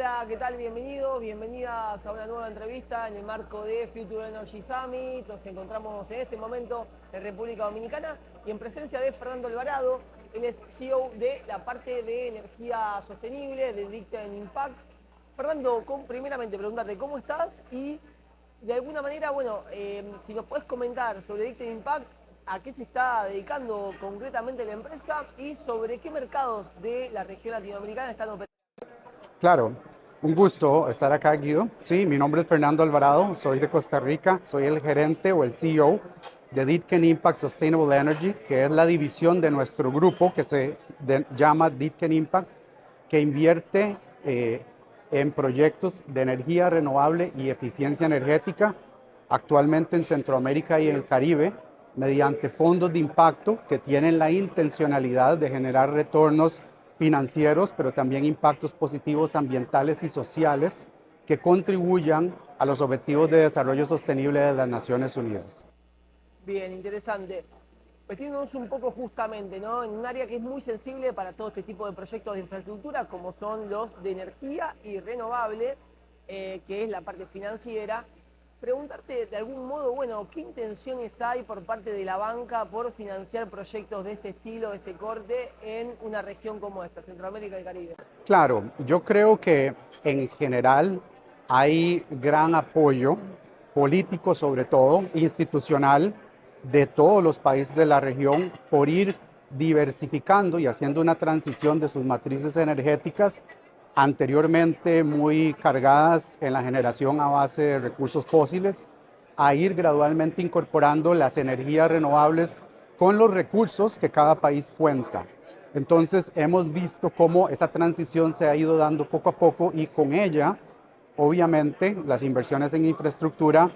Hola, ¿qué tal? Bienvenidos, bienvenidas a una nueva entrevista en el marco de Future Energy Summit. Nos encontramos en este momento en República Dominicana y en presencia de Fernando Alvarado. Él es CEO de la parte de energía sostenible de Dicten Impact. Fernando, primeramente preguntarte cómo estás y de alguna manera, bueno, si nos puedes comentar sobre Dicten Impact, a qué se está dedicando concretamente la empresa y sobre qué mercados de la región latinoamericana están operando. Claro, un gusto estar acá, Guido. Sí, mi nombre es Fernando Alvarado, soy de Costa Rica, soy el gerente o el CEO de Ditken Impact Sustainable Energy, que es la división de nuestro grupo que se llama Ditken Impact, que invierte en proyectos de energía renovable y eficiencia energética, actualmente en Centroamérica y en el Caribe, mediante fondos de impacto que tienen la intencionalidad de generar retornos financieros, pero también impactos positivos ambientales y sociales que contribuyan a los objetivos de desarrollo sostenible de las Naciones Unidas. Bien, interesante. Metiéndonos un poco justamente, ¿no? En un área que es muy sensible para todo este tipo de proyectos de infraestructura, como son los de energía y renovable, que es la parte financiera. Preguntarte de algún modo, bueno, ¿qué intenciones hay por parte de la banca por financiar proyectos de este estilo, de este corte, en una región como esta, Centroamérica y Caribe? Claro, yo creo que en general hay gran apoyo político, sobre todo institucional, de todos los países de la región por ir diversificando y haciendo una transición de sus matrices energéticas anteriormente muy cargadas en la generación a base de recursos fósiles, a ir gradualmente incorporando las energías renovables con los recursos que cada país cuenta. Entonces hemos visto cómo esa transición se ha ido dando poco a poco y con ella, obviamente, las inversiones en infraestructura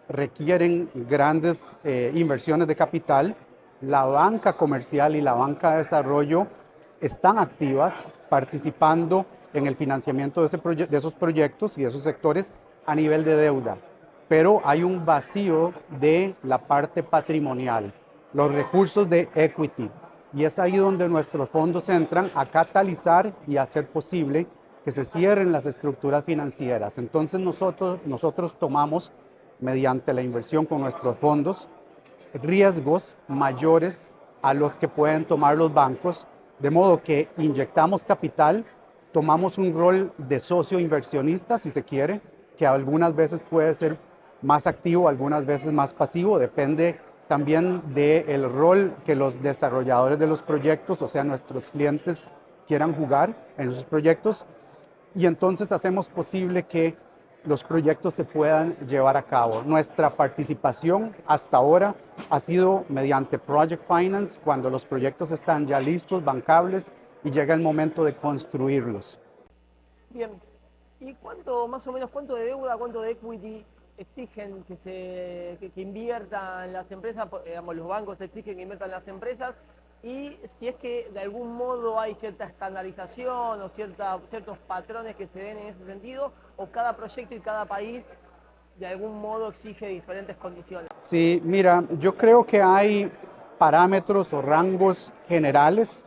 requieren grandes inversiones de capital. La banca comercial y la banca de desarrollo están activas participando en el financiamiento de esos proyectos y de esos sectores a nivel de deuda. Pero hay un vacío de la parte patrimonial, los recursos de equity. Y es ahí donde nuestros fondos entran a catalizar y hacer posible que se cierren las estructuras financieras. Entonces nosotros tomamos, mediante la inversión con nuestros fondos, riesgos mayores a los que pueden tomar los bancos, de modo que inyectamos capital, tomamos un rol de socio inversionista, si se quiere, que algunas veces puede ser más activo, algunas veces más pasivo, depende también del rol que los desarrolladores de los proyectos, o sea, nuestros clientes, quieran jugar en sus proyectos. Y entonces hacemos posible que los proyectos se puedan llevar a cabo. Nuestra participación hasta ahora ha sido mediante Project Finance, cuando los proyectos están ya listos, bancables, y llega el momento de construirlos. Bien. ¿Y cuánto, más o menos, cuánto de deuda, cuánto de equity exigen que inviertan las empresas? Digamos, los bancos exigen que inviertan las empresas. Y si es que de algún modo hay cierta estandarización o ciertos patrones que se den en ese sentido, o cada proyecto y cada país de algún modo exige diferentes condiciones. Sí, mira, yo creo que hay parámetros o rangos generales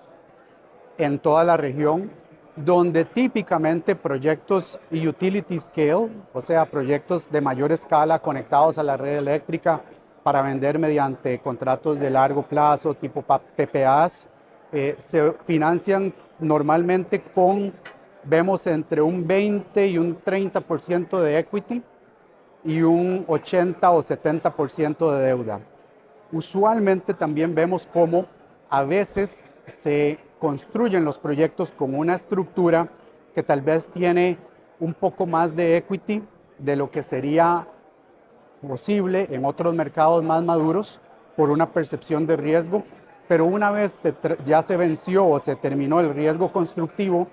en toda la región, donde típicamente proyectos utility scale, o sea, proyectos de mayor escala conectados a la red eléctrica para vender mediante contratos de largo plazo, tipo PPAs, se financian normalmente con, vemos entre un 20 y un 30% de equity y un 80 o 70% de deuda. Usualmente también vemos cómo a veces se construyen los proyectos con una estructura que tal vez tiene un poco más de equity de lo que sería posible en otros mercados más maduros por una percepción de riesgo, pero una vez ya se venció o se terminó el riesgo constructivo,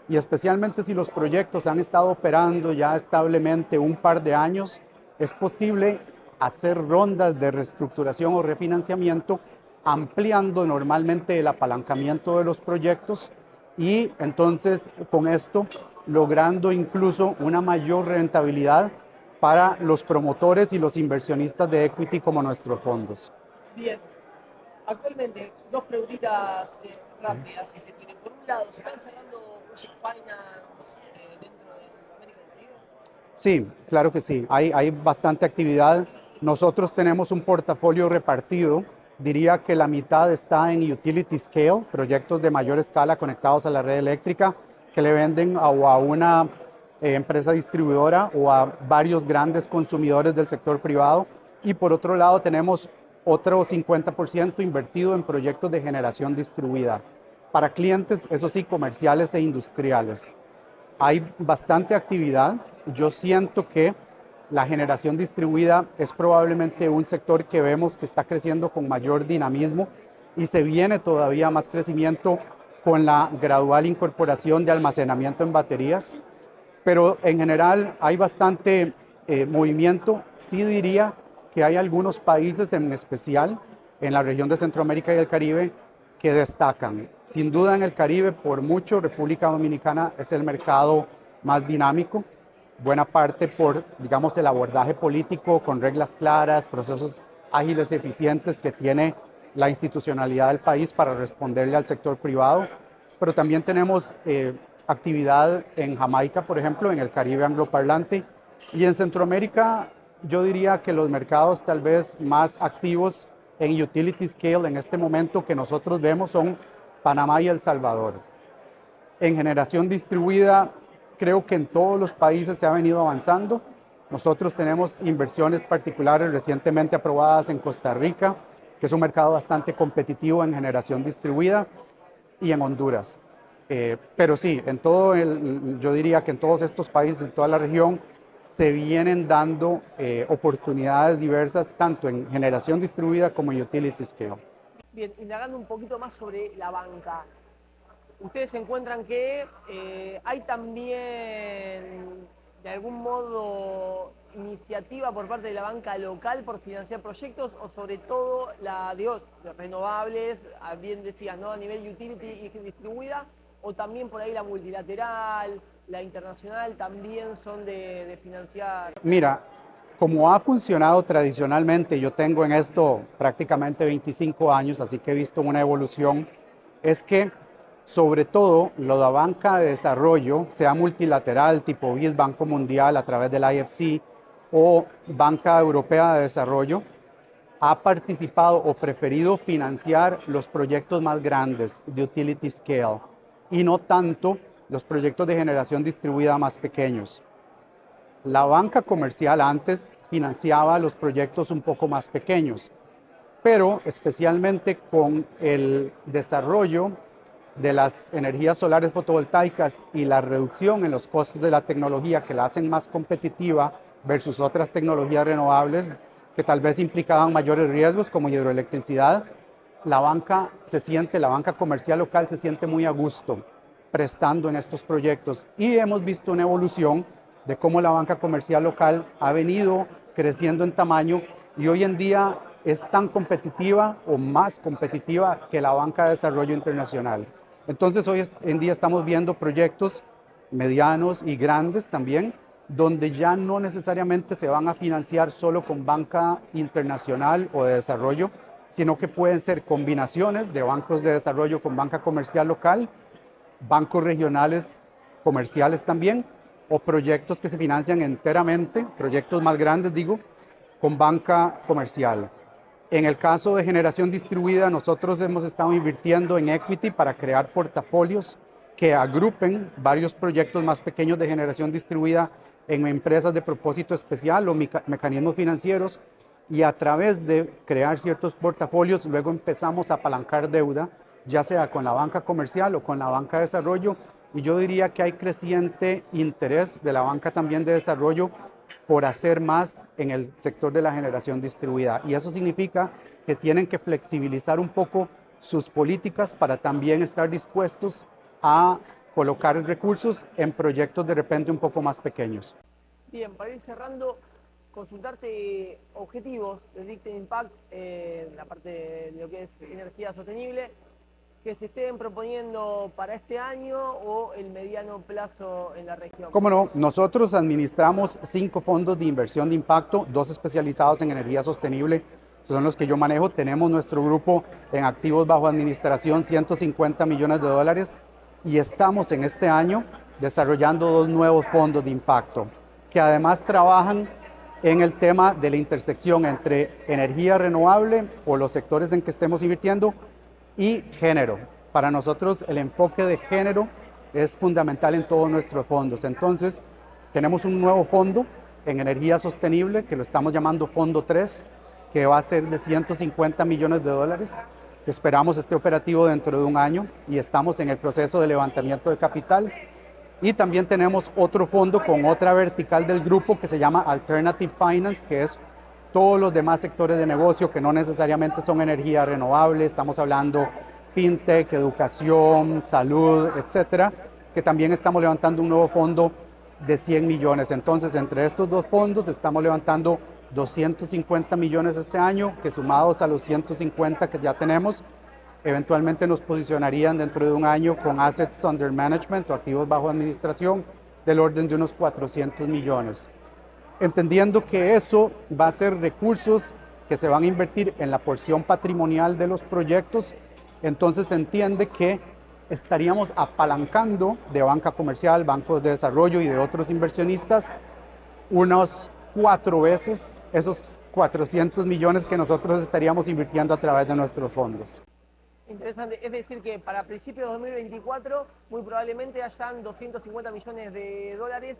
y especialmente si los proyectos han estado operando ya establemente un par de años, es posible hacer rondas de reestructuración o refinanciamiento, ampliando normalmente el apalancamiento de los proyectos y entonces con esto logrando incluso una mayor rentabilidad para los promotores y los inversionistas de equity como nuestros fondos. Bien, actualmente, dos preguntitas rápidas, si se quiere. Por un lado, se están cerrando Project Finance dentro dentro de Centroamérica y el Caribe? Sí, claro que sí. Hay bastante actividad. Nosotros tenemos un portafolio repartido. Diría que la mitad está en utility scale, proyectos de mayor escala conectados a la red eléctrica que le venden o a una empresa distribuidora o a varios grandes consumidores del sector privado. Y por otro lado tenemos otro 50% invertido en proyectos de generación distribuida para clientes, eso sí, comerciales e industriales. Hay bastante actividad. Yo siento que la generación distribuida es probablemente un sector que vemos que está creciendo con mayor dinamismo y se viene todavía más crecimiento con la gradual incorporación de almacenamiento en baterías. Pero en general hay bastante movimiento. Sí diría que hay algunos países en especial en la región de Centroamérica y el Caribe que destacan. Sin duda en el Caribe, por mucho, República Dominicana es el mercado más dinámico, buena parte por, digamos, el abordaje político con reglas claras, procesos ágiles y eficientes que tiene la institucionalidad del país para responderle al sector privado, pero también tenemos actividad en Jamaica, por ejemplo, en el Caribe angloparlante, y en Centroamérica yo diría que los mercados tal vez más activos en utility scale en este momento que nosotros vemos son Panamá y El Salvador. En generación distribuida, creo que en todos los países se ha venido avanzando. Nosotros tenemos inversiones particulares recientemente aprobadas en Costa Rica, que es un mercado bastante competitivo en generación distribuida, y en Honduras. Pero sí, yo diría que en todos estos países, en toda la región, se vienen dando oportunidades diversas, tanto en generación distribuida como en utility scale. Bien, indagando un poquito más sobre la banca, ustedes encuentran que hay también, de algún modo, iniciativa por parte de la banca local por financiar proyectos o sobre todo de renovables, bien decías, ¿no? A nivel utility y distribuida, o también por ahí la multilateral, la internacional, también son de financiar. Mira, como ha funcionado tradicionalmente, yo tengo en esto prácticamente 25 años, así que he visto una evolución, es que sobre todo la banca de desarrollo, sea multilateral, tipo BID, Banco Mundial a través del IFC o Banca Europea de Desarrollo, ha participado o preferido financiar los proyectos más grandes de utility scale y no tanto los proyectos de generación distribuida más pequeños. La banca comercial antes financiaba los proyectos un poco más pequeños, pero especialmente con el desarrollo de las energías solares fotovoltaicas y la reducción en los costos de la tecnología que la hacen más competitiva versus otras tecnologías renovables que tal vez implicaban mayores riesgos como hidroelectricidad, la banca comercial local se siente muy a gusto prestando en estos proyectos y hemos visto una evolución de cómo la banca comercial local ha venido creciendo en tamaño y hoy en día es tan competitiva o más competitiva que la banca de desarrollo internacional. Entonces hoy en día estamos viendo proyectos medianos y grandes también, donde ya no necesariamente se van a financiar solo con banca internacional o de desarrollo, sino que pueden ser combinaciones de bancos de desarrollo con banca comercial local, bancos regionales comerciales también, o proyectos que se financian enteramente, proyectos más grandes digo, con banca comercial. En el caso de generación distribuida, nosotros hemos estado invirtiendo en equity para crear portafolios que agrupen varios proyectos más pequeños de generación distribuida en empresas de propósito especial o mecanismos financieros, y a través de crear ciertos portafolios luego empezamos a apalancar deuda, ya sea con la banca comercial o con la banca de desarrollo, y yo diría que hay creciente interés de la banca también de desarrollo por hacer más en el sector de la generación distribuida, y eso significa que tienen que flexibilizar un poco sus políticas para también estar dispuestos a colocar recursos en proyectos de repente un poco más pequeños. Bien, para ir cerrando, consultarte objetivos de Dicten Impact en la parte de lo que es energía sostenible, que se estén proponiendo para este año o el mediano plazo en la región. Cómo no, nosotros administramos 5 fondos de inversión de impacto, 2 especializados en energía sostenible, son los que yo manejo. Tenemos nuestro grupo en activos bajo administración, $150 millones, y estamos en este año desarrollando dos nuevos fondos de impacto, que además trabajan en el tema de la intersección entre energía renovable o los sectores en que estemos invirtiendo y género. Para nosotros el enfoque de género es fundamental en todos nuestros fondos. Entonces, tenemos un nuevo fondo en energía sostenible que lo estamos llamando Fondo 3, que va a ser de 150 millones de dólares. Esperamos esté operativo dentro de un año y estamos en el proceso de levantamiento de capital. Y también tenemos otro fondo con otra vertical del grupo que se llama Alternative Finance, que es todos los demás sectores de negocio que no necesariamente son energía renovable. Estamos hablando fintech, educación, salud, etcétera, que también estamos levantando un nuevo fondo de 100 millones. Entonces, entre estos dos fondos estamos levantando 250 millones este año, que sumados a los 150 que ya tenemos, eventualmente nos posicionarían dentro de un año con assets under management o activos bajo administración del orden de unos 400 millones. Entendiendo que eso va a ser recursos que se van a invertir en la porción patrimonial de los proyectos, entonces se entiende que estaríamos apalancando de banca comercial, bancos de desarrollo y de otros inversionistas unos 4 veces esos 400 millones que nosotros estaríamos invirtiendo a través de nuestros fondos. Interesante, es decir que para principios de 2024 muy probablemente hayan 250 millones de dólares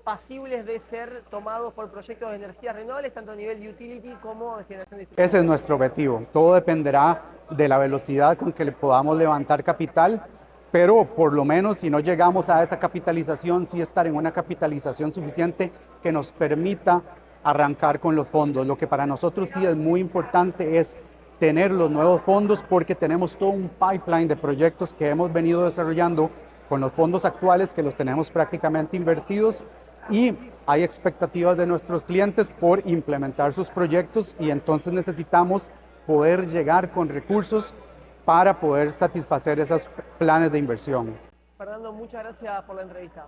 pasibles de ser tomados por proyectos de energías renovables, tanto a nivel de utility como de generación de distribución. Ese es nuestro objetivo. Todo dependerá de la velocidad con que le podamos levantar capital, pero por lo menos si no llegamos a esa capitalización, sí estar en una capitalización suficiente que nos permita arrancar con los fondos. Lo que para nosotros sí es muy importante es tener los nuevos fondos porque tenemos todo un pipeline de proyectos que hemos venido desarrollando con los fondos actuales que los tenemos prácticamente invertidos y hay expectativas de nuestros clientes por implementar sus proyectos y entonces necesitamos poder llegar con recursos para poder satisfacer esos planes de inversión. Fernando, muchas gracias por la entrevista.